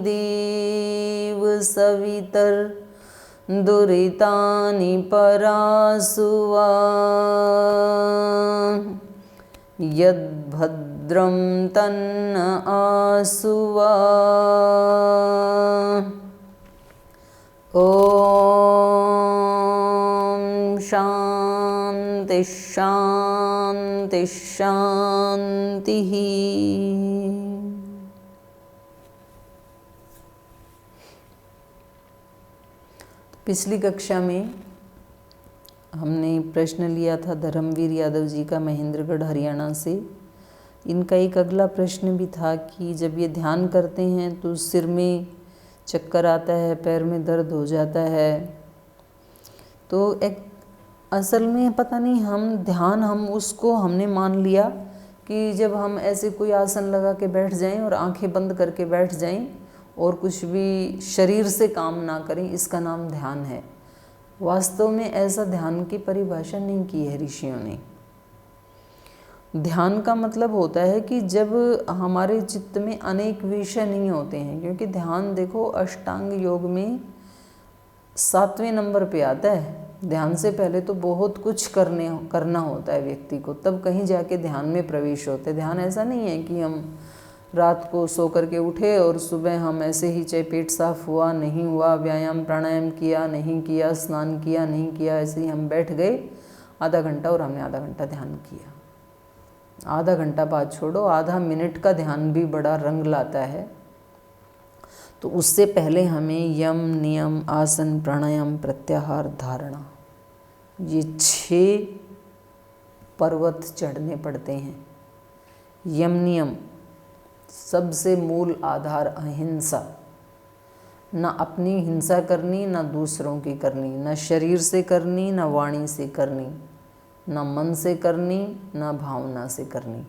देव सवितर दुरितानि परासुवा यद्भद्रं तन्न आसुवा। ॐ शान्ति शान्ति शान्तिः। पिछली कक्षा में हमने प्रश्न लिया था धर्मवीर यादव जी का, महेंद्रगढ़ हरियाणा से। इनका एक अगला प्रश्न भी था कि जब ये ध्यान करते हैं तो सिर में चक्कर आता है, पैर में दर्द हो जाता है। तो एक असल में पता नहीं हमने मान लिया कि जब हम ऐसे कोई आसन लगा के बैठ जाएं और आंखें बंद करके बैठ जाएं और कुछ भी शरीर से काम ना करें, इसका नाम ध्यान है। वास्तव में ऐसा ध्यान की परिभाषा नहीं की है ऋषियों ने। ध्यान का मतलब होता है कि जब हमारे चित्त में अनेक विषय नहीं होते हैं, क्योंकि ध्यान देखो अष्टांग योग में 7वें नंबर पे आता है। ध्यान से पहले तो बहुत कुछ करना होता है व्यक्ति को, तब कहीं जाके ध्यान में प्रवेश होते हैं। ध्यान ऐसा नहीं है कि हम रात को सो करके उठे और सुबह हम ऐसे ही, चाहे पेट साफ हुआ नहीं हुआ, व्यायाम प्राणायाम किया नहीं किया, स्नान किया नहीं किया, ऐसे ही हम बैठ गए आधा घंटा और हमने आधा घंटा ध्यान किया। आधा घंटा बाद छोड़ो, आधा मिनट का ध्यान भी बड़ा रंग लाता है। तो उससे पहले हमें यम नियम आसन प्राणायाम प्रत्याहार धारणा, ये 6 पर्वत चढ़ने पड़ते हैं। यम नियम सबसे मूल आधार अहिंसा, ना अपनी हिंसा करनी ना दूसरों की करनी, ना शरीर से करनी ना वाणी से करनी, ना मन से करनी ना भावना से करनी।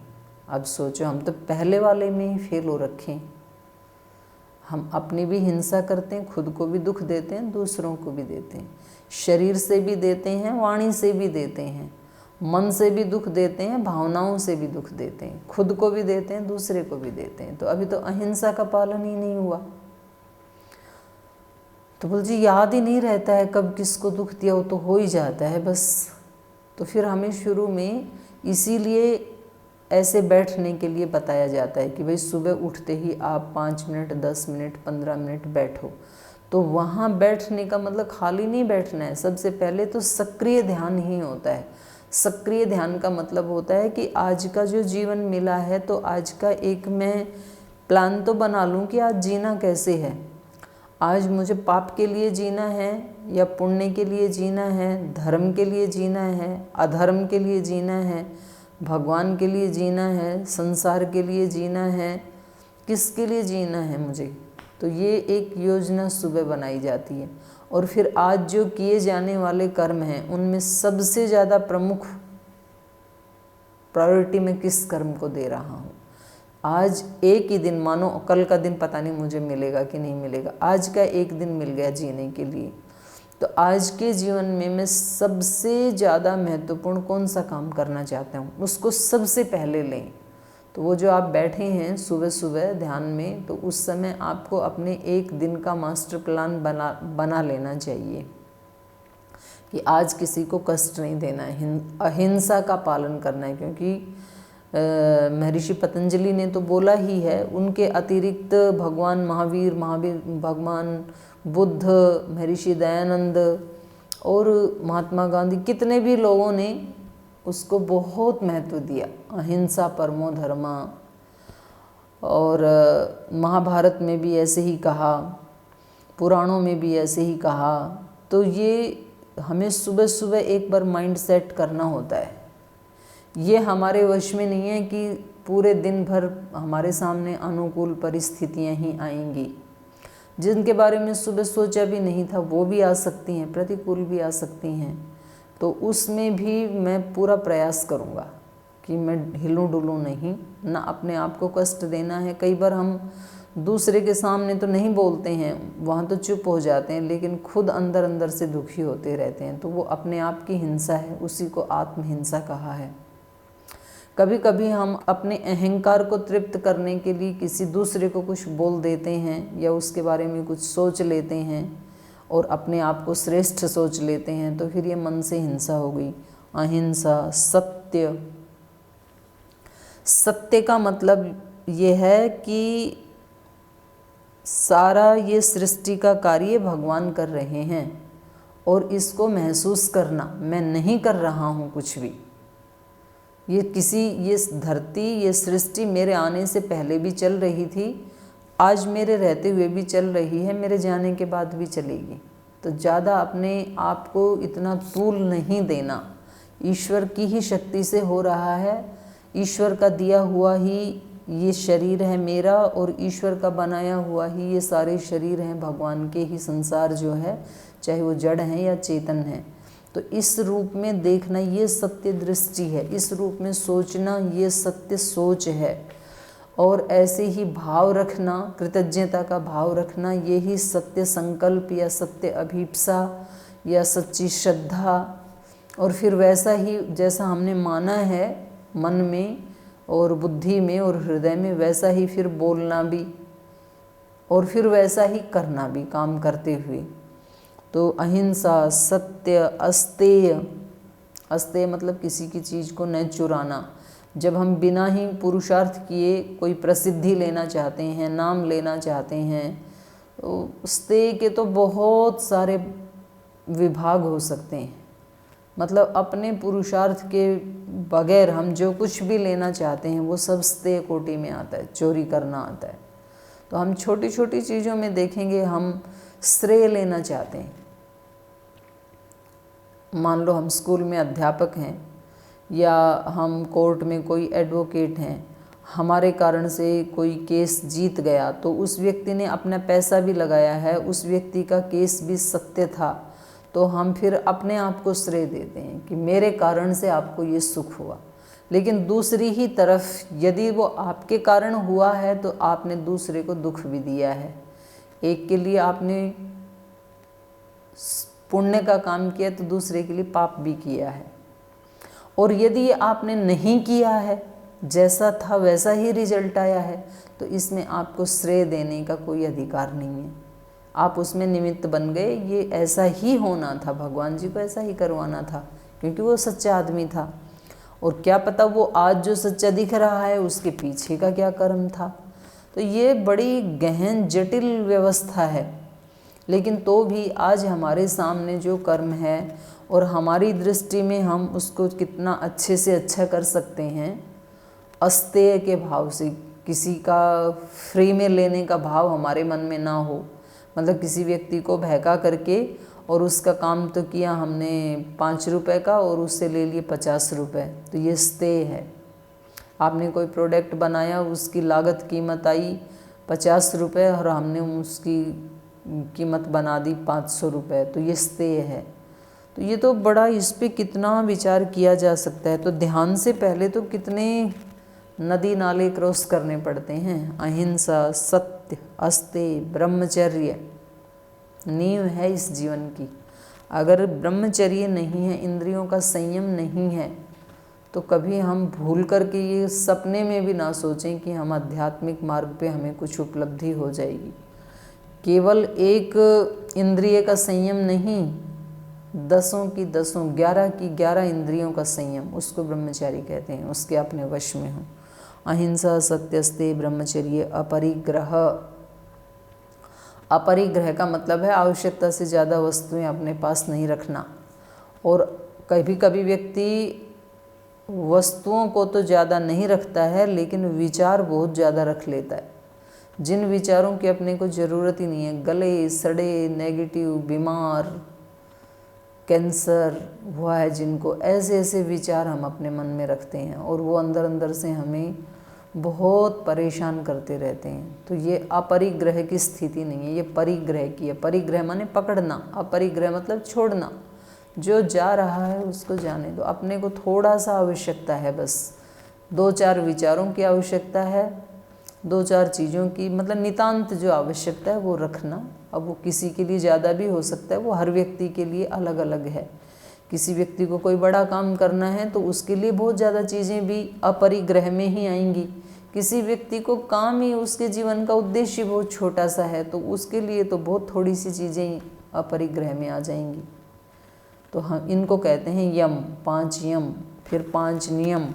अब सोचो, हम तो पहले वाले में ही फेल हो रखे हैं। हम अपनी भी हिंसा करते हैं, खुद को भी दुख देते हैं, दूसरों को भी देते हैं, शरीर से भी देते हैं, वाणी से भी देते हैं, मन से भी दुख देते हैं, भावनाओं से भी दुख देते हैं, खुद को भी देते हैं, दूसरे को भी देते हैं। तो अभी तो अहिंसा का पालन ही नहीं हुआ। तो बोल जी याद ही नहीं रहता है कब किसको दुख दिया, वो तो हो ही जाता है बस। तो फिर हमें शुरू में इसीलिए ऐसे बैठने के लिए बताया जाता है कि भाई सुबह उठते ही आप 5 मिनट 10 मिनट 15 मिनट बैठो। तो वहाँ बैठने का मतलब खाली नहीं बैठना है, सबसे पहले तो सक्रिय ध्यान ही होता है। सक्रिय ध्यान का मतलब होता है कि आज का जो जीवन मिला है तो आज का एक मैं प्लान तो बना लूँ कि आज जीना कैसे है। आज मुझे पाप के लिए जीना है या पुण्य के लिए जीना है, धर्म के लिए जीना है, अधर्म के लिए जीना है, भगवान के लिए जीना है, संसार के लिए जीना है, किसके लिए जीना है मुझे। तो ये एक योजना सुबह बनाई जाती है। और फिर आज जो किए जाने वाले कर्म हैं उनमें सबसे ज़्यादा प्रमुख प्रायोरिटी मैं किस कर्म को दे रहा हूँ। आज एक ही दिन, मानो कल का दिन पता नहीं मुझे मिलेगा कि नहीं मिलेगा, आज का एक दिन मिल गया जीने के लिए, तो आज के जीवन में मैं सबसे ज़्यादा महत्वपूर्ण कौन सा काम करना चाहता हूँ उसको सबसे पहले लें। तो वो जो आप बैठे हैं सुबह सुबह ध्यान में, तो उस समय आपको अपने एक दिन का मास्टर प्लान बना लेना चाहिए कि आज किसी को कष्ट नहीं देना है, अहिंसा का पालन करना है। क्योंकि महर्षि पतंजलि ने तो बोला ही है, उनके अतिरिक्त भगवान महावीर भगवान बुद्ध, महर्षि दयानंद और महात्मा गांधी, कितने भी लोगों ने उसको बहुत महत्व दिया। अहिंसा परमो धर्मा, और महाभारत में भी ऐसे ही कहा, पुराणों में भी ऐसे ही कहा। तो ये हमें सुबह सुबह एक बार माइंड सेट करना होता है। ये हमारे वश में नहीं है कि पूरे दिन भर हमारे सामने अनुकूल परिस्थितियां ही आएंगी। जिनके बारे में सुबह सोचा भी नहीं था वो भी आ सकती हैं, प्रतिकूल भी आ सकती हैं। तो उसमें भी मैं पूरा प्रयास करूँगा कि मैं हिलूँ डुलूँ नहीं, ना अपने आप को कष्ट देना है। कई बार हम दूसरे के सामने तो नहीं बोलते हैं, वहाँ तो चुप हो जाते हैं, लेकिन खुद अंदर अंदर से दुखी होते रहते हैं। तो वो अपने आप की हिंसा है, उसी को आत्महिंसा कहा है। कभी कभी हम अपने अहंकार को तृप्त करने के लिए किसी दूसरे को कुछ बोल देते हैं या उसके बारे में कुछ सोच लेते हैं और अपने आप को श्रेष्ठ सोच लेते हैं, तो फिर ये मन से हिंसा हो गई। अहिंसा, सत्य। सत्य का मतलब ये है कि सारा ये सृष्टि का कार्य भगवान कर रहे हैं और इसको महसूस करना, मैं नहीं कर रहा हूँ कुछ भी। ये धरती, ये सृष्टि मेरे आने से पहले भी चल रही थी, आज मेरे रहते हुए भी चल रही है, मेरे जाने के बाद भी चलेगी। तो ज़्यादा अपने आप को इतना तूल नहीं देना। ईश्वर की ही शक्ति से हो रहा है, ईश्वर का दिया हुआ ही ये शरीर है मेरा और ईश्वर का बनाया हुआ ही ये सारे शरीर हैं, भगवान के ही संसार जो है, चाहे वो जड़ हैं या चेतन है। तो इस रूप में देखना ये सत्य दृष्टि है, इस रूप में सोचना ये सत्य सोच है। और ऐसे ही भाव रखना, कृतज्ञता का भाव रखना, यही सत्य संकल्प या सत्य अभीप्सा या सच्ची श्रद्धा। और फिर वैसा ही जैसा हमने माना है मन में और बुद्धि में और हृदय में, वैसा ही फिर बोलना भी और फिर वैसा ही करना भी काम करते हुए। तो अहिंसा, सत्य, अस्तेय। अस्तेय मतलब किसी की चीज़ को न चुराना। जब हम बिना ही पुरुषार्थ किए कोई प्रसिद्धि लेना चाहते हैं, नाम लेना चाहते हैं, तो अस्तेय के तो बहुत सारे विभाग हो सकते हैं। मतलब अपने पुरुषार्थ के बगैर हम जो कुछ भी लेना चाहते हैं वो सब स्तेय कोटि में आता है, चोरी करना आता है। तो हम छोटी छोटी चीज़ों में देखेंगे, हम श्रेय लेना चाहते हैं। मान लो हम स्कूल में अध्यापक हैं या हम कोर्ट में कोई एडवोकेट हैं, हमारे कारण से कोई केस जीत गया, तो उस व्यक्ति ने अपना पैसा भी लगाया है, उस व्यक्ति का केस भी सत्य था, तो हम फिर अपने आप को श्रेय देते हैं कि मेरे कारण से आपको ये सुख हुआ। लेकिन दूसरी ही तरफ यदि वो आपके कारण हुआ है तो आपने दूसरे को दुख भी दिया है। एक के लिए आपने पुण्य का काम किया तो दूसरे के लिए पाप भी किया है। और यदि आपने नहीं किया है, जैसा था वैसा ही रिजल्ट आया है, तो इसमें आपको श्रेय देने का कोई अधिकार नहीं है। आप उसमें निमित्त बन गए, ये ऐसा ही होना था, भगवान जी को ऐसा ही करवाना था, क्योंकि वो सच्चा आदमी था। और क्या पता वो आज जो सच्चा दिख रहा है उसके पीछे का क्या कर्म था। तो ये बड़ी गहन जटिल व्यवस्था है। लेकिन तो भी आज हमारे सामने जो कर्म है और हमारी दृष्टि में हम उसको कितना अच्छे से अच्छा कर सकते हैं, अस्तेय के भाव से, किसी का फ्री में लेने का भाव हमारे मन में ना हो। मतलब किसी व्यक्ति को बहका करके और उसका काम तो किया हमने 5 रुपए का और उससे ले लिए 50 रुपए, तो ये स्तेय है। आपने कोई प्रोडक्ट बनाया, उसकी लागत कीमत आई 50 रुपये और हमने उसकी कीमत बना दी 500 रुपये, तो ये स्तेय है। तो ये तो बड़ा, इस पे कितना विचार किया जा सकता है। तो ध्यान से पहले तो कितने नदी नाले क्रॉस करने पड़ते हैं। अहिंसा, सत्य, अस्तेय, ब्रह्मचर्य नींव है इस जीवन की। अगर ब्रह्मचर्य नहीं है, इंद्रियों का संयम नहीं है, तो कभी हम भूल करके ये सपने में भी ना सोचें कि हम आध्यात्मिक मार्ग पे हमें कुछ उपलब्धि हो जाएगी। केवल एक इंद्रिय का संयम नहीं, 10 की 10, 11 की 11 इंद्रियों का संयम, उसको ब्रह्मचारी कहते हैं, उसके अपने वश में हो। अहिंसा, सत्यस्तेय, ब्रह्मचर्य, अपरिग्रह। अपरिग्रह का मतलब है आवश्यकता से ज़्यादा वस्तुएं अपने पास नहीं रखना। और कभी कभी व्यक्ति वस्तुओं को तो ज़्यादा नहीं रखता है, लेकिन विचार बहुत ज़्यादा रख लेता है, जिन विचारों की अपने को ज़रूरत ही नहीं है। गले सड़े, नेगेटिव, बीमार, कैंसर हुआ है जिनको, ऐसे ऐसे विचार हम अपने मन में रखते हैं और वो अंदर अंदर से हमें बहुत परेशान करते रहते हैं। तो ये अपरिग्रह की स्थिति नहीं है, ये परिग्रह की है। परिग्रह माने पकड़ना, अपरिग्रह मतलब छोड़ना। जो जा रहा है उसको जाने दो, अपने को थोड़ा सा आवश्यकता है, बस 2-4 विचारों की आवश्यकता है, 2-4 चीज़ों की, मतलब नितांत जो आवश्यकता है वो रखना। अब वो किसी के लिए ज़्यादा भी हो सकता है, वो हर व्यक्ति के लिए अलग अलग है। किसी व्यक्ति को कोई बड़ा काम करना है तो उसके लिए बहुत ज़्यादा चीज़ें भी अपरिग्रह में ही आएंगी। किसी व्यक्ति को काम ही, उसके जीवन का उद्देश्य बहुत छोटा सा है तो उसके लिए तो बहुत थोड़ी सी चीज़ें अपरिग्रह में आ जाएंगी। तो हम इनको कहते हैं यम, 5 यम। फिर 5 नियम: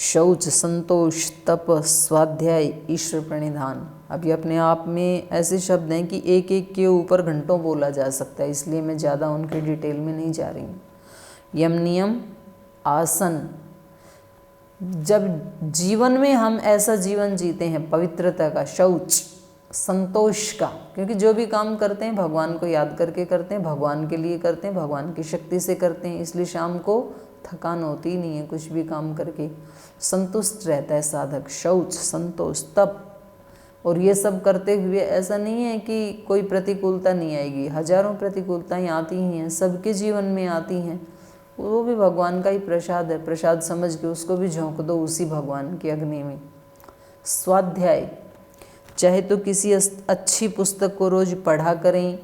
शौच, संतोष, तप, स्वाध्याय, ईश्वर प्रणिधान। अभी अपने आप में ऐसे शब्द हैं कि एक एक के ऊपर घंटों बोला जा सकता है, इसलिए मैं ज़्यादा उनके डिटेल में नहीं जा रही हूँ। यम नियम, आसन। जब जीवन में हम ऐसा जीवन जीते हैं पवित्रता का, शौच, संतोष का, क्योंकि जो भी काम करते हैं भगवान को याद करके करते हैं, भगवान के लिए करते हैं, भगवान की शक्ति से करते हैं, इसलिए शाम को थकान होती ही नहीं है कुछ भी काम करके, संतुष्ट रहता है साधक। शौच, संतोष, तप। और ये सब करते हुए ऐसा नहीं है कि कोई प्रतिकूलता नहीं आएगी, हजारों प्रतिकूलताएं आती ही हैं, सबके जीवन में आती हैं, वो भी भगवान का ही प्रसाद है, प्रसाद समझ के उसको भी झोंक दो उसी भगवान की अग्नि में। स्वाध्याय, चाहे तो किसी अच्छी पुस्तक को रोज पढ़ा करें,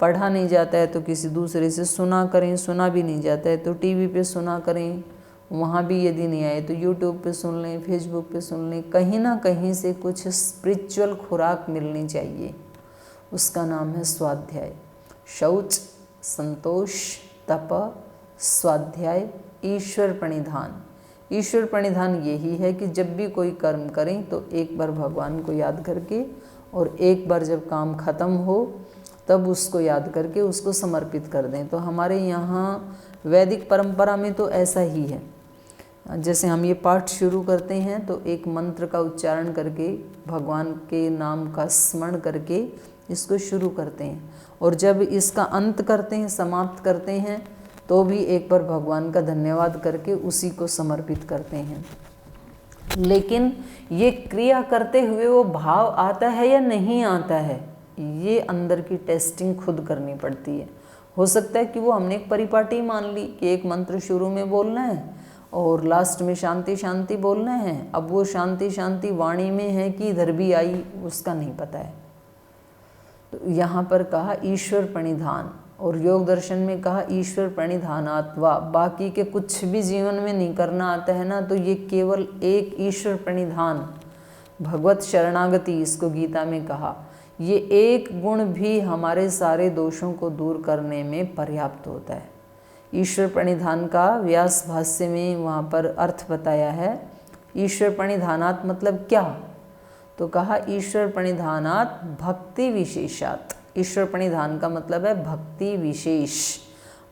पढ़ा नहीं जाता है तो किसी दूसरे से सुना करें, सुना भी नहीं जाता है तो टीवी पे सुना करें, वहाँ भी यदि नहीं आए तो यूट्यूब पे सुन लें, फेसबुक पे सुन लें, कहीं ना कहीं से कुछ स्पिरिचुअल खुराक मिलनी चाहिए, उसका नाम है स्वाध्याय। शौच, संतोष, तप, स्वाध्याय, ईश्वर प्रणिधान। ईश्वर प्रणिधान यही है कि जब भी कोई कर्म करें तो एक बार भगवान को याद करके, और एक बार जब काम खत्म हो तब उसको याद करके उसको समर्पित कर दें। तो हमारे यहाँ वैदिक परंपरा में तो ऐसा ही है, जैसे हम ये पाठ शुरू करते हैं तो एक मंत्र का उच्चारण करके, भगवान के नाम का स्मरण करके इसको शुरू करते हैं, और जब इसका अंत करते हैं, समाप्त करते हैं, तो भी एक बार भगवान का धन्यवाद करके उसी को समर्पित करते हैं। लेकिन ये क्रिया करते हुए वो भाव आता है या नहीं आता है, ये अंदर की टेस्टिंग खुद करनी पड़ती है। हो सकता है कि वो हमने एक परिपाटी मान ली कि एक मंत्र शुरू में बोलना है और लास्ट में शांति शांति बोलना है, अब वो शांति शांति वाणी में है कि इधर भी आई, उसका नहीं पता है। तो यहाँ पर कहा ईश्वर प्रणिधान, और योग दर्शन में कहा ईश्वर प्रणिधानात्वा। बाकी के कुछ भी जीवन में नहीं करना आता है ना, तो ये केवल एक ईश्वर प्रणिधान, भगवत शरणागति, इसको गीता में कहा, ये एक गुण भी हमारे सारे दोषों को दूर करने में पर्याप्त होता है। ईश्वर प्रणिधान का व्यास भाष्य में वहाँ पर अर्थ बताया है। ईश्वर प्रणिधानात् मतलब क्या? तो कहा ईश्वर प्रणिधानात् भक्ति विशेषात्। ईश्वर प्रणिधान का मतलब है भक्ति विशेष।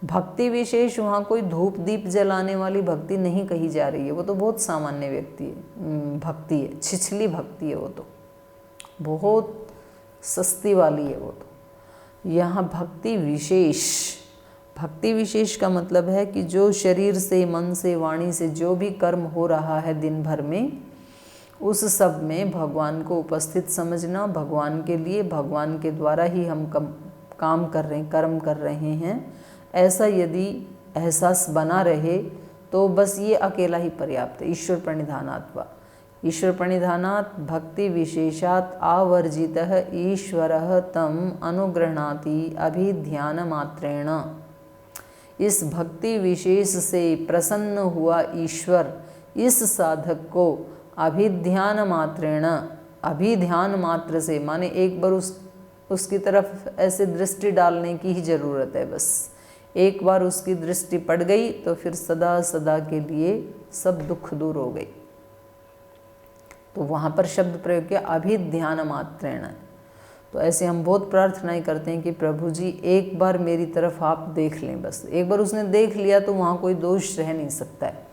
भक्ति विशेष वहाँ कोई धूप दीप जलाने वाली भक्ति नहीं कही जा रही है, वो तो बहुत सामान्य व्यक्ति है, भक्ति है, छिछली भक्ति है, वो तो बहुत सस्ती वाली है वो तो। यहाँ भक्ति विशेष, भक्ति विशेष का मतलब है कि जो शरीर से, मन से, वाणी से जो भी कर्म हो रहा है दिन भर में, उस सब में भगवान को उपस्थित समझना, भगवान के लिए, भगवान के द्वारा ही हम काम कर रहे हैं, कर्म कर रहे हैं, ऐसा यदि एहसास बना रहे तो बस ये अकेला ही पर्याप्त है। ईश्वर प्रणिधानात्वा, ईश्वर प्रणिधानात् भक्ति विशेषात् आवर्जितः ईश्वरः तम अनुगृह्णाति अभिध्यान मात्रेण। इस भक्ति विशेष से प्रसन्न हुआ ईश्वर इस साधक को अभिध्यान मात्रेण, अभिध्यान मात्र से, माने एक बार उसकी तरफ ऐसे दृष्टि डालने की ही ज़रूरत है, बस एक बार उसकी दृष्टि पड़ गई तो फिर सदा सदा के लिए सब दुख दूर हो गई। तो वहाँ पर शब्द प्रयोग किया अभिध्यान मात्रेण। तो ऐसे हम बहुत प्रार्थनाएं करते हैं कि प्रभु जी एक बार मेरी तरफ आप देख लें, बस एक बार उसने देख लिया तो वहाँ कोई दोष रह नहीं सकता है,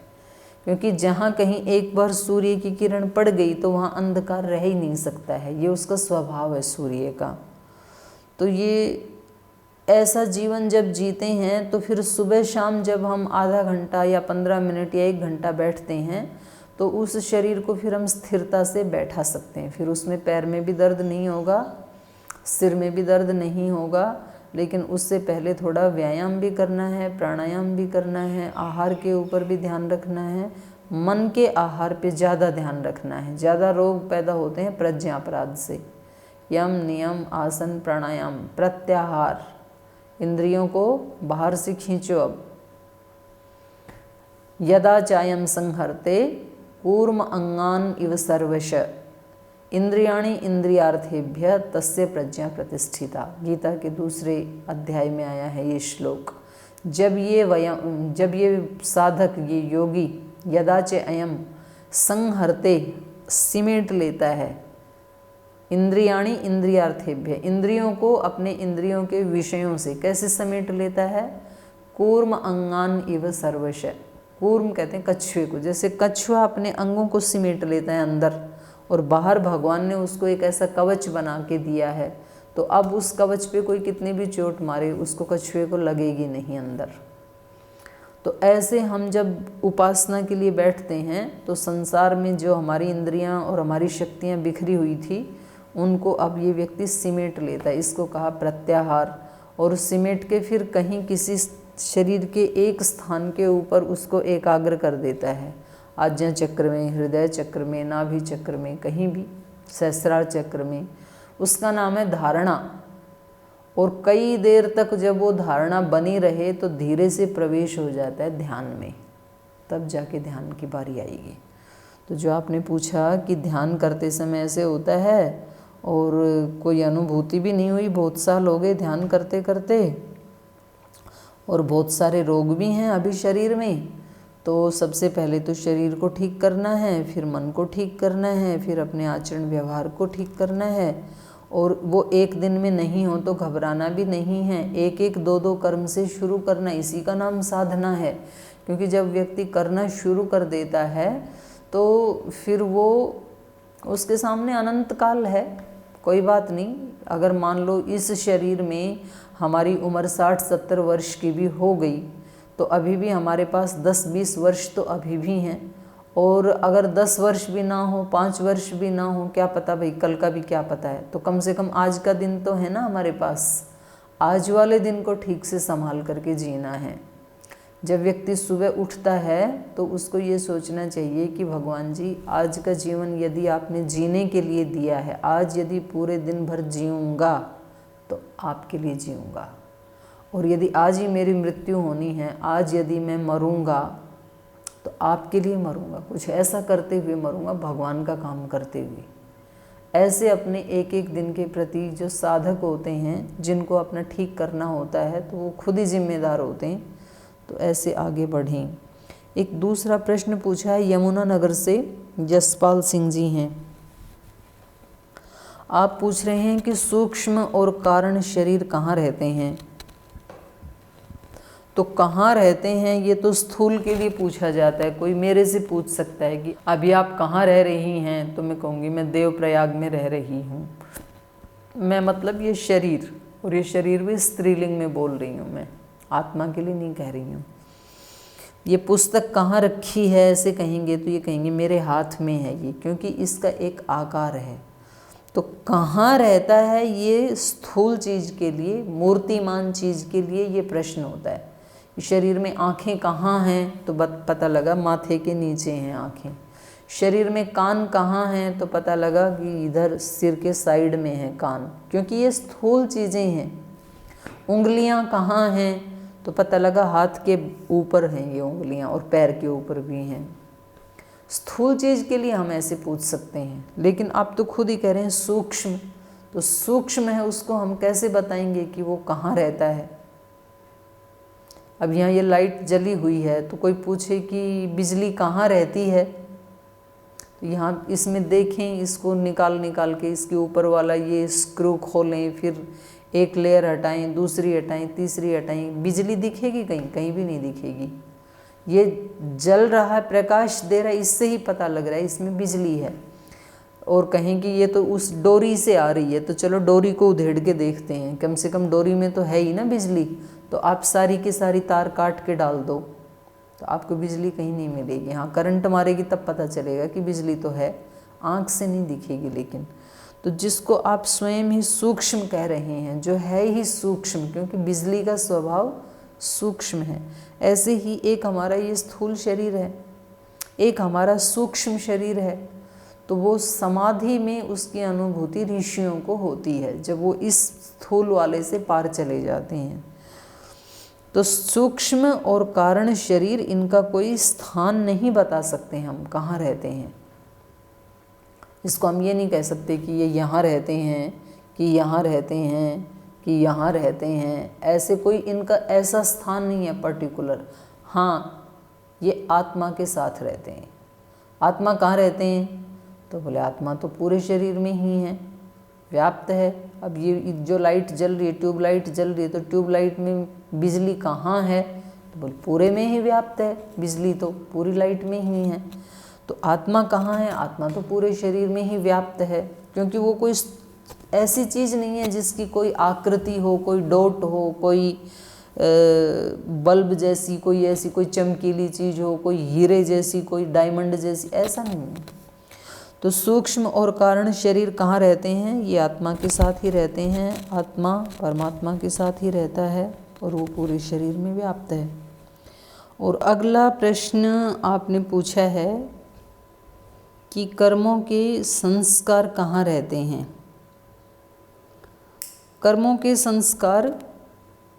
क्योंकि जहाँ कहीं एक बार सूर्य की किरण पड़ गई तो वहाँ अंधकार रह ही नहीं सकता है, ये उसका स्वभाव है सूर्य का। तो ये ऐसा जीवन जब जीते हैं तो फिर सुबह शाम जब हम आधा घंटा या 15 मिनट या 1 घंटा बैठते हैं तो उस शरीर को फिर हम स्थिरता से बैठा सकते हैं। फिर उसमें पैर में भी दर्द नहीं होगा, सिर में भी दर्द नहीं होगा, लेकिन उससे पहले थोड़ा व्यायाम भी करना है, प्राणायाम भी करना है, आहार के ऊपर भी ध्यान रखना है, मन के आहार पे ज़्यादा ध्यान रखना है। ज़्यादा रोग पैदा होते हैं प्रज्ञापराध से। यम, नियम, आसन, प्राणायाम, प्रत्याहार, इंद्रियों को बाहर से खींचो। अब यदा चायम संहरते कूर्म अंगान इव सर्वश इंद्रियाणि इंद्रियार्थेभ्य तस्य प्रज्ञा प्रतिष्ठिता। गीता के दूसरे अध्याय में आया है ये श्लोक। जब ये साधक, ये योगी यदा च अयम संहरते सिमेट लेता है, इंद्रियाणि इंद्रियार्थेभ्य इंद्रियों को अपने इंद्रियों के विषयों से कैसे समेट लेता है, कूर्म अंगान इव सर्वश। कूर्म कहते हैं कछुए को, जैसे कछुआ अपने अंगों को सिमेट लेता है अंदर, और बाहर भगवान ने उसको एक ऐसा कवच बना के दिया है, तो अब उस कवच पे कोई कितनी भी चोट मारे उसको कछुए को लगेगी नहीं अंदर। तो ऐसे हम जब उपासना के लिए बैठते हैं तो संसार में जो हमारी इंद्रियां और हमारी शक्तियां बिखरी हुई थी उनको अब ये व्यक्ति सिमेट लेता है। इसको कहा प्रत्याहार। और सिमेट के फिर कहीं किसी शरीर के एक स्थान के ऊपर उसको एकाग्र कर देता है। आज्ञा चक्र में, हृदय चक्र में, नाभि चक्र में, कहीं भी सहस्रार चक्र में। उसका नाम है धारणा। और कई देर तक जब वो धारणा बनी रहे तो धीरे से प्रवेश हो जाता है ध्यान में, तब जाके ध्यान की बारी आएगी। तो जो आपने पूछा कि ध्यान करते समय ऐसे होता है और कोई अनुभूति भी नहीं हुई, बहुत साल हो गए ध्यान करते करते और बहुत सारे रोग भी हैं अभी शरीर में, तो सबसे पहले तो शरीर को ठीक करना है, फिर मन को ठीक करना है, फिर अपने आचरण व्यवहार को ठीक करना है। और वो एक दिन में नहीं हो तो घबराना भी नहीं है, एक एक दो दो कर्म से शुरू करना, इसी का नाम साधना है। क्योंकि जब व्यक्ति करना शुरू कर देता है तो फिर वो उसके सामने अनंत काल है। कोई बात नहीं, अगर मान लो इस शरीर में हमारी उम्र 60-70 वर्ष की भी हो गई तो अभी भी हमारे पास 10-20 वर्ष तो अभी भी हैं। और अगर 10 वर्ष भी ना हो, 5 वर्ष भी ना हो, क्या पता भाई, कल का भी क्या पता है। तो कम से कम आज का दिन तो है ना हमारे पास, आज वाले दिन को ठीक से संभाल करके जीना है। जब व्यक्ति सुबह उठता है तो उसको ये सोचना चाहिए कि भगवान जी, आज का जीवन यदि आपने जीने के लिए दिया है, आज यदि पूरे दिन भर जीऊँगा तो आपके लिए जीऊँगा, और यदि आज ही मेरी मृत्यु होनी है, आज यदि मैं मरूँगा तो आपके लिए मरूँगा, कुछ ऐसा करते हुए मरूँगा, भगवान का काम करते हुए। ऐसे अपने एक एक दिन के प्रति जो साधक होते हैं, जिनको अपना ठीक करना होता है, तो वो खुद ही जिम्मेदार होते हैं। तो ऐसे आगे बढ़ें। एक दूसरा प्रश्न पूछा है यमुनानगर से जसपाल सिंह जी हैं। आप पूछ रहे हैं कि सूक्ष्म और कारण शरीर कहाँ रहते हैं। तो कहाँ रहते हैं ये तो स्थूल के लिए पूछा जाता है। कोई मेरे से पूछ सकता है कि अभी आप कहाँ रह रही हैं, तो मैं कहूँगी मैं देवप्रयाग में रह रही हूँ। मैं मतलब ये शरीर, और ये शरीर भी स्त्रीलिंग में बोल रही हूँ, मैं आत्मा के लिए नहीं कह रही हूँ। ये पुस्तक कहाँ रखी है ऐसे कहेंगे तो ये कहेंगे मेरे हाथ में है ये, क्योंकि इसका एक आकार है। तो कहाँ रहता है ये स्थूल चीज़ के लिए, मूर्तिमान चीज़ के लिए ये प्रश्न होता है। शरीर में आँखें कहाँ हैं तो पता लगा माथे के नीचे हैं आँखें। शरीर में कान कहाँ हैं तो पता लगा कि इधर सिर के साइड में है कान, क्योंकि ये स्थूल चीज़ें हैं। उंगलियाँ कहाँ हैं तो पता लगा हाथ के ऊपर हैं ये उंगलियाँ, और पैर के ऊपर भी हैं। स्थूल चीज़ के लिए हम ऐसे पूछ सकते हैं, लेकिन आप तो खुद ही कह रहे हैं सूक्ष्म। तो सूक्ष्म है उसको हम कैसे बताएंगे कि वो कहाँ रहता है। अब यहाँ ये लाइट जली हुई है तो कोई पूछे कि बिजली कहाँ रहती है, तो यहाँ इसमें देखें, इसको निकाल के इसके ऊपर वाला ये स्क्रू खोलें, फिर एक लेयर हटाएं, दूसरी हटाएं, तीसरी हटाएं, बिजली दिखेगी कहीं? कहीं भी नहीं दिखेगी। ये जल रहा है, प्रकाश दे रहा है, इससे ही पता लग रहा है इसमें बिजली है। और कहें कि ये तो उस डोरी से आ रही है, तो चलो डोरी को उधेड़ के देखते हैं, कम से कम डोरी में तो है ही ना बिजली। तो आप सारी की सारी तार काट के डाल दो तो आपको बिजली कहीं नहीं मिलेगी। हाँ, करंट मारेगी तब पता चलेगा कि बिजली तो है, आँख से नहीं दिखेगी। लेकिन तो जिसको आप स्वयं ही सूक्ष्म कह रहे हैं, जो है ही सूक्ष्म, क्योंकि बिजली का स्वभाव सूक्ष्म है, ऐसे ही एक हमारा ये स्थूल शरीर है, एक हमारा सूक्ष्म शरीर है। तो वो समाधि में उसकी अनुभूति ऋषियों को होती है, जब वो इस स्थूल वाले से पार चले जाते हैं। तो सूक्ष्म और कारण शरीर, इनका कोई स्थान नहीं बता सकते हम कहाँ रहते हैं। इसको हम ये नहीं कह सकते कि ये यहाँ रहते हैं, कि यहाँ रहते हैं, कि यहाँ रहते हैं। ऐसे कोई इनका ऐसा स्थान नहीं है पर्टिकुलर। हाँ, ये आत्मा के साथ रहते हैं। आत्मा कहाँ रहते हैं? तो बोले आत्मा तो पूरे शरीर में ही है, व्याप्त है। अब ये जो लाइट जल रही है, ट्यूब लाइट जल रही है, तो ट्यूब लाइट में बिजली कहाँ है? तो बोले पूरे में ही व्याप्त है, बिजली तो पूरी लाइट में ही है। तो आत्मा कहाँ है? आत्मा तो पूरे शरीर में ही व्याप्त है, क्योंकि वो कोई ऐसी चीज़ नहीं है जिसकी कोई आकृति हो, कोई डॉट हो, कोई बल्ब जैसी कोई ऐसी कोई चमकीली चीज़ हो, कोई हीरे जैसी, कोई डायमंड जैसी, ऐसा नहीं है। तो सूक्ष्म और कारण शरीर कहाँ रहते हैं? ये आत्मा के साथ ही रहते हैं। आत्मा परमात्मा के साथ ही रहता है और वो पूरे शरीर में व्याप्त है। और अगला प्रश्न आपने पूछा है कि कर्मों के संस्कार कहाँ रहते हैं। कर्मों के संस्कार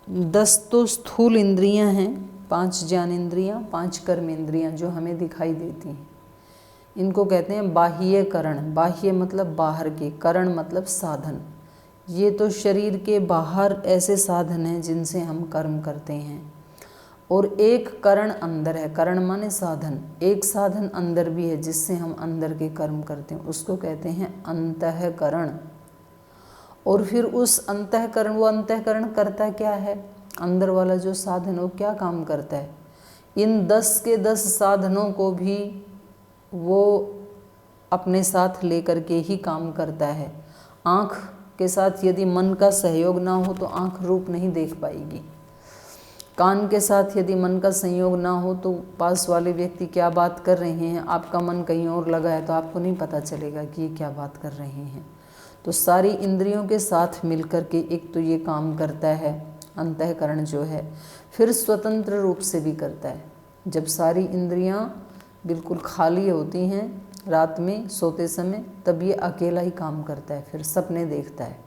10 तो स्थूल इंद्रियां हैं, 5 ज्ञानेंद्रियां, 5 कर्मेंद्रियां जो हमें दिखाई देती हैं। इनको कहते हैं बाह्य करण। बाह्य मतलब बाहर के, करण मतलब साधन। ये तो शरीर के बाहर ऐसे साधन हैं जिनसे हम कर्म करते हैं। और एक करण अंदर है, करण माने साधन। एक साधन अंदर भी है जिससे हम अंदर के कर्म करते हैं, उसको कहते हैं अंतःकरण। और फिर उस अंतःकरण, वो अंतःकरण करता क्या है? अंदर वाला जो साधन वो क्या काम करता है? इन 10 के 10 साधनों को भी वो अपने साथ लेकर के ही काम करता है। आँख के साथ यदि मन का सहयोग ना हो तो आँख रूप नहीं देख पाएगी। कान के साथ यदि मन का संयोग ना हो तो पास वाले व्यक्ति क्या बात कर रहे हैं, आपका मन कहीं और लगा है तो आपको नहीं पता चलेगा कि ये क्या बात कर रहे हैं। तो सारी इंद्रियों के साथ मिलकर के एक तो ये काम करता है अंतःकरण जो है। फिर स्वतंत्र रूप से भी करता है। जब सारी इंद्रियां बिल्कुल खाली होती हैं रात में सोते समय, तब ये अकेला ही काम करता है, फिर सपने देखता है।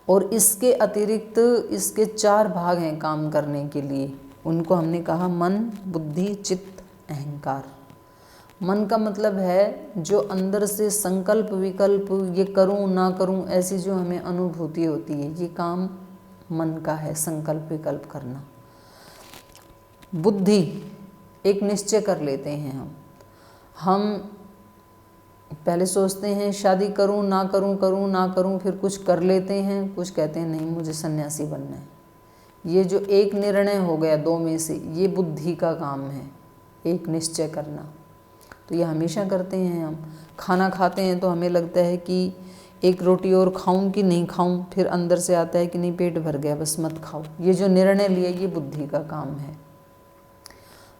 और इसके अतिरिक्त इसके 4 भाग हैं काम करने के लिए। उनको हमने कहा मन, बुद्धि, चित्त, अहंकार। मन का मतलब है जो अंदर से संकल्प विकल्प, ये करूं ना करूं, ऐसी जो हमें अनुभूति होती है, ये काम मन का है, संकल्प विकल्प करना। बुद्धि, एक निश्चय कर लेते हैं हम पहले सोचते हैं शादी करूं ना करूं, करूं ना करूं, फिर कुछ कर लेते हैं, कुछ कहते हैं नहीं मुझे सन्यासी बनना है। ये जो एक निर्णय हो गया 2 में से, ये बुद्धि का काम है, एक निश्चय करना। तो ये हमेशा करते हैं हम। खाना खाते हैं तो हमें लगता है कि एक रोटी और खाऊं कि नहीं खाऊं, फिर अंदर से आता है कि नहीं पेट भर गया बस मत खाओ। ये जो निर्णय लिया ये बुद्धि का काम है।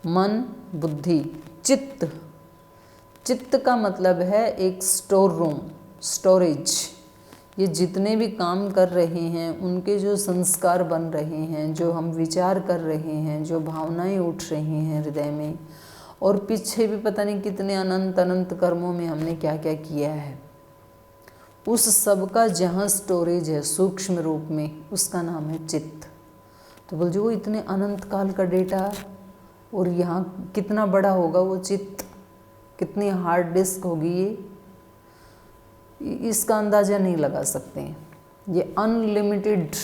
मन, बुद्धि, चित्त। चित्त का मतलब है एक स्टोर रूम, स्टोरेज। ये जितने भी काम कर रहे हैं उनके जो संस्कार बन रहे हैं, जो हम विचार कर रहे हैं, जो भावनाएं उठ रही हैं हृदय में, और पीछे भी पता नहीं कितने अनंत अनंत कर्मों में हमने क्या क्या किया है, उस सब का जहाँ स्टोरेज है सूक्ष्म रूप में, उसका नाम है चित्त। तो बोल जो वो इतने अनंत काल का डेटा, और यहाँ कितना बड़ा होगा वो चित्त, कितनी हार्ड डिस्क होगी ये, इसका अंदाज़ा नहीं लगा सकते हैं। ये अनलिमिटेड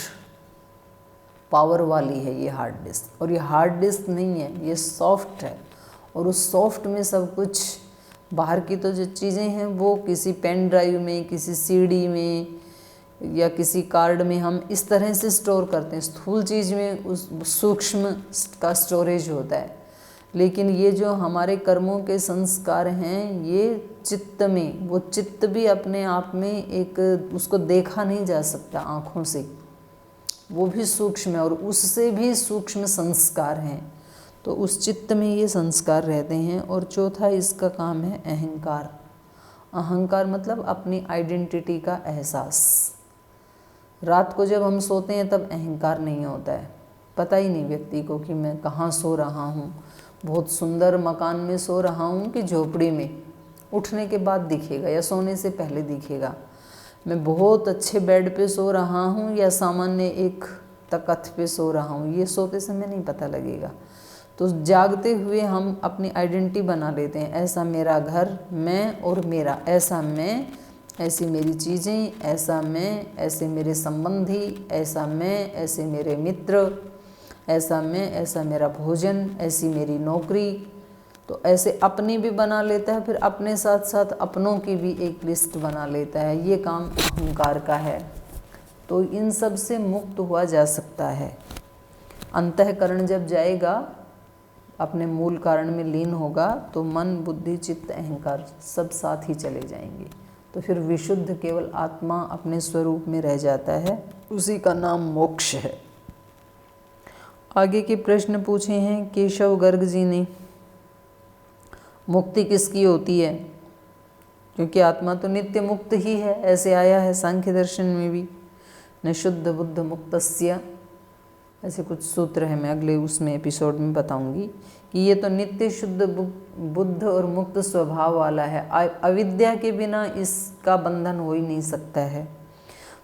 पावर वाली है ये हार्ड डिस्क। और ये हार्ड डिस्क नहीं है, ये सॉफ्ट है। और उस सॉफ्ट में सब कुछ, बाहर की तो जो चीज़ें हैं वो किसी पेन ड्राइव में, किसी सीडी में या किसी कार्ड में हम इस तरह से स्टोर करते हैं। स्थूल चीज़ में उस सूक्ष्म का स्टोरेज होता है। लेकिन ये जो हमारे कर्मों के संस्कार हैं ये चित्त में, वो चित्त भी अपने आप में एक, उसको देखा नहीं जा सकता आँखों से, वो भी सूक्ष्म है और उससे भी सूक्ष्म संस्कार हैं। तो उस चित्त में ये संस्कार रहते हैं। और चौथा इसका काम है अहंकार। अहंकार मतलब अपनी आइडेंटिटी का एहसास। रात को जब हम सोते हैं तब अहंकार नहीं होता है, पता ही नहीं व्यक्ति को कि मैं कहाँ सो रहा हूँ, बहुत सुंदर मकान में सो रहा हूँ कि झोपड़ी में। उठने के बाद दिखेगा या सोने से पहले दिखेगा। मैं बहुत अच्छे बेड पे सो रहा हूँ या सामान्य एक तख्त पे सो रहा हूँ, ये सोते समय नहीं पता लगेगा। तो जागते हुए हम अपनी आइडेंटिटी बना लेते हैं, ऐसा मेरा घर, मैं और मेरा, ऐसा मैं, ऐसी मेरी चीज़ें, ऐसा मैं, ऐसे मेरे संबंधी, ऐसा मैं, ऐसे मेरे मित्र, ऐसा मैं, ऐसा मेरा भोजन, ऐसी मेरी नौकरी। तो ऐसे अपनी भी बना लेता है, फिर अपने साथ साथ अपनों की भी एक लिस्ट बना लेता है। ये काम अहंकार का है। तो इन सब से मुक्त हुआ जा सकता है। अंतःकरण जब जाएगा, अपने मूल कारण में लीन होगा, तो मन, बुद्धि, चित्त, अहंकार सब साथ ही चले जाएंगे। तो फिर विशुद्ध केवल आत्मा अपने स्वरूप में रह जाता है, उसी का नाम मोक्ष है। आगे के प्रश्न पूछे हैं केशव गर्ग जी ने। मुक्ति किसकी होती है? क्योंकि आत्मा तो नित्य मुक्त ही है, ऐसे आया है सांख्य दर्शन में भी। न शुद्ध बुद्ध मुक्तस्य, ऐसे कुछ सूत्र है, मैं अगले उसमें एपिसोड में बताऊंगी कि ये तो नित्य शुद्ध बुद्ध और मुक्त स्वभाव वाला है। अविद्या के बिना इसका बंधन हो ही नहीं सकता है।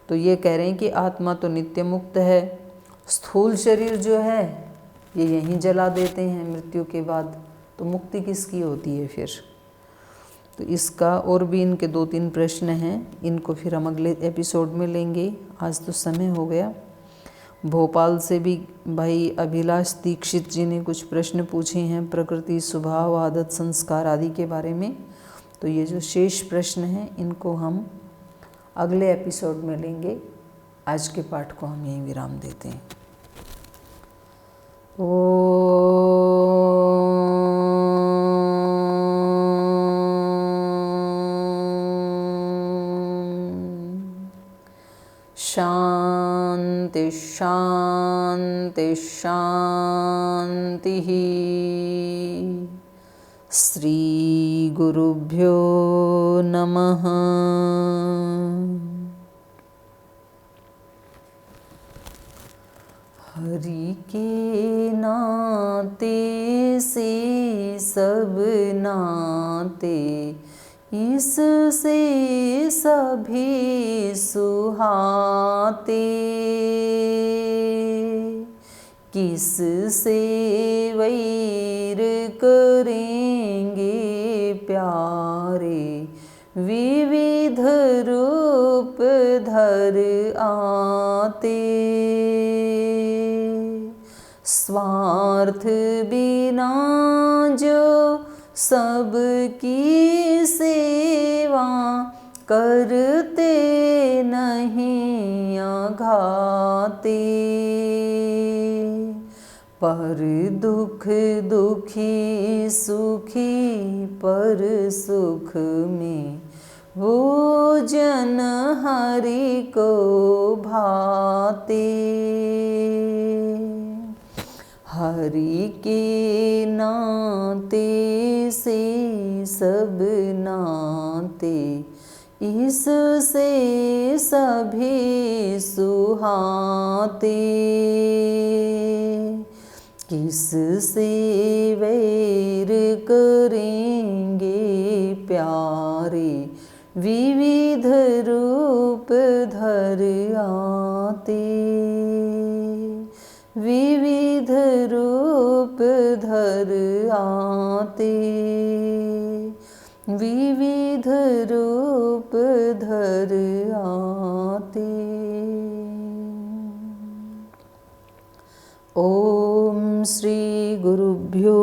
तो ये कह रहे हैं कि आत्मा तो नित्य मुक्त है। स्थूल शरीर जो है ये यहीं जला देते हैं मृत्यु के बाद, तो मुक्ति किसकी होती है फिर? तो इसका और भी इनके 2-3 प्रश्न हैं, इनको फिर हम अगले एपिसोड में लेंगे। आज तो समय हो गया। भोपाल से भी भाई अभिलाष दीक्षित जी ने कुछ प्रश्न पूछे हैं प्रकृति, स्वभाव, आदत, संस्कार आदि के बारे में। तो ये जो शेष प्रश्न हैं इनको हम अगले एपिसोड में लेंगे। आज के पाठ को हम यहीं विराम देते हैं। शांति शांति शांति। श्री गुरुभ्यो नमः। हरि के नाते से सब नाते, इससे सभी सुहाते। किससे वैर करेंगे प्यारे, विविध रूप धर आते। स्वार्थ बिना जो सबकी सेवा, करते नहीं आघाते। पर दुख दुखी सुखी, पर सुख में वो जन हरि को भाते। हरि के नाते से सब नाते, इससे सभी सुहाते। किससे वैर करेंगे प्यारे, विविध रूप धर आते। विविध रूप धर आते। विविध रूप धर आते। ओम श्री गुरुभ्यो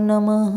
नमः।